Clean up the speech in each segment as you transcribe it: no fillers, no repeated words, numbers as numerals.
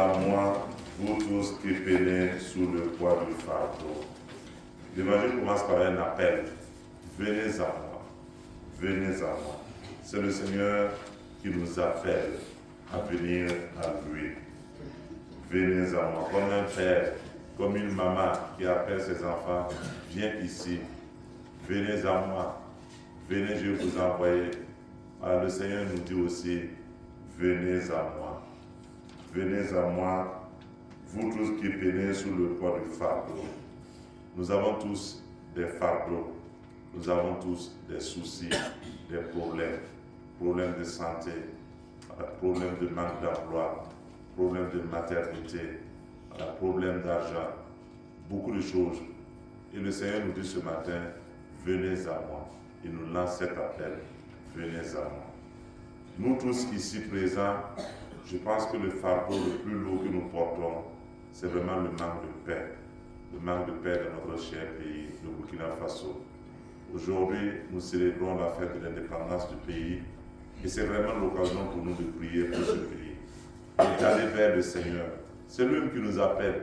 à moi, vous tous qui peinez sous le poids du fardeau. L'évangile commence par un appel. Venez à moi. Venez à moi. C'est le Seigneur qui nous appelle à venir à lui. Venez à moi. Comme un père, comme une maman qui appelle ses enfants, viens ici. Venez à moi. Venez, je vais vous envoyer. Alors le Seigneur nous dit aussi, venez à moi. Venez à moi, vous tous qui peinez sous le poids du fardeau. Nous avons tous des fardeaux. Nous avons tous des soucis, des problèmes. Problèmes de santé, problèmes de manque d'emploi, problèmes de maternité, problèmes d'argent, beaucoup de choses. Et le Seigneur nous dit ce matin, venez à moi. Il nous lance cet appel, venez à moi. Nous tous ici présents, je pense que le fardeau le plus lourd que nous portons, c'est vraiment le manque de paix. Le manque de paix dans notre cher pays, le Burkina Faso. Aujourd'hui, nous célébrons la fête de l'indépendance du pays et c'est vraiment l'occasion pour nous de prier pour ce pays et d'aller vers le Seigneur. C'est lui qui nous appelle.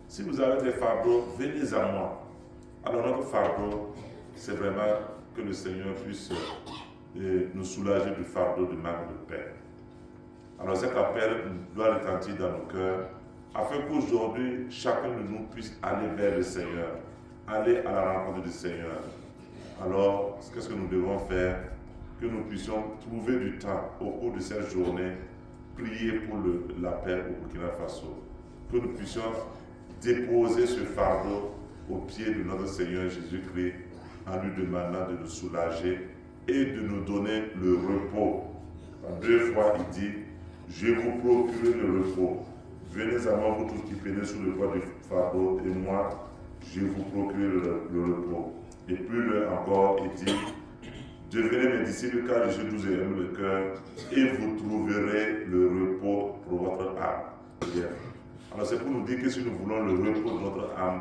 Si vous avez des fardeaux, venez à moi. Alors notre fardeau, c'est vraiment que le Seigneur puisse nous soulager du fardeau du manque de paix. Alors cet appel doit retentir dans nos cœurs afin qu'aujourd'hui, chacun de nous puisse aller vers le Seigneur, aller à la rencontre du Seigneur. Alors, qu'est-ce que nous devons faire? Que nous puissions trouver du temps au cours de cette journée, prier pour la paix au Burkina Faso. Que nous puissions déposer ce fardeau au pied de notre Seigneur Jésus-Christ en lui demandant de nous soulager et de nous donner le repos. En 2 fois, il dit, je vous procure le repos. Venez à moi, vous tous qui peinez sous le poids du fardeau, et moi, je vous procure le repos. Et plus loin encore, il dit, devenez mes disciples car je suis doux et humble de cœur, et vous trouverez le repos pour votre âme. Bien. Alors c'est pour nous dire que si nous voulons le repos de notre âme,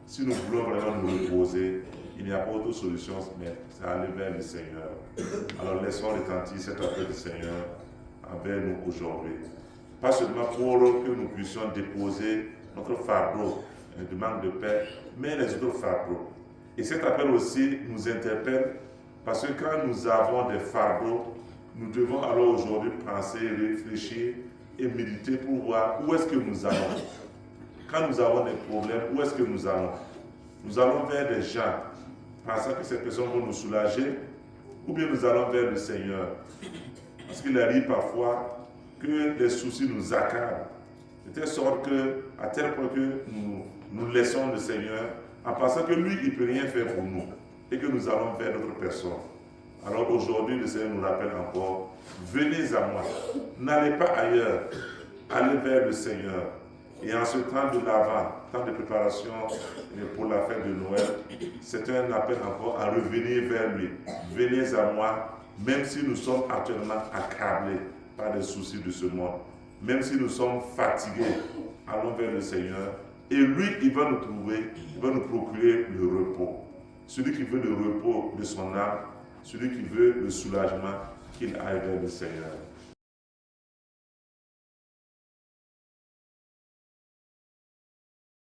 si nous voulons vraiment nous reposer, il n'y a pas d'autre solution, mais c'est aller vers le Seigneur. Alors laissons retentir cet appel du Seigneur envers nous aujourd'hui. Pas seulement pour que nous puissions déposer notre fardeau de manque de paix, mais les autres fardeaux. Et cet appel aussi nous interpelle parce que quand nous avons des fardeaux, nous devons alors aujourd'hui penser, réfléchir et méditer pour voir où est-ce que nous allons. Quand nous avons des problèmes, où est-ce que nous allons? Nous allons vers des gens, pensant que ces personnes vont nous soulager, ou bien nous allons vers le Seigneur. Parce qu'il arrive parfois que les soucis nous accablent, de telle sorte que, à tel point que nous laissons le Seigneur en pensant que lui, il ne peut rien faire pour nous et que nous allons vers d'autres personnes. Alors aujourd'hui, le Seigneur nous rappelle encore, venez à moi, n'allez pas ailleurs, allez vers le Seigneur. Et en ce temps de l'Avent, temps de préparation pour la fête de Noël, c'est un appel encore à revenir vers lui. Venez à moi, même si nous sommes actuellement accablés par les soucis de ce monde, même si nous sommes fatigués, allons vers le Seigneur. Et lui, il va nous trouver, il va nous procurer le repos. Celui qui veut le repos de son âme, celui qui veut le soulagement, qu'il aille vers le Seigneur.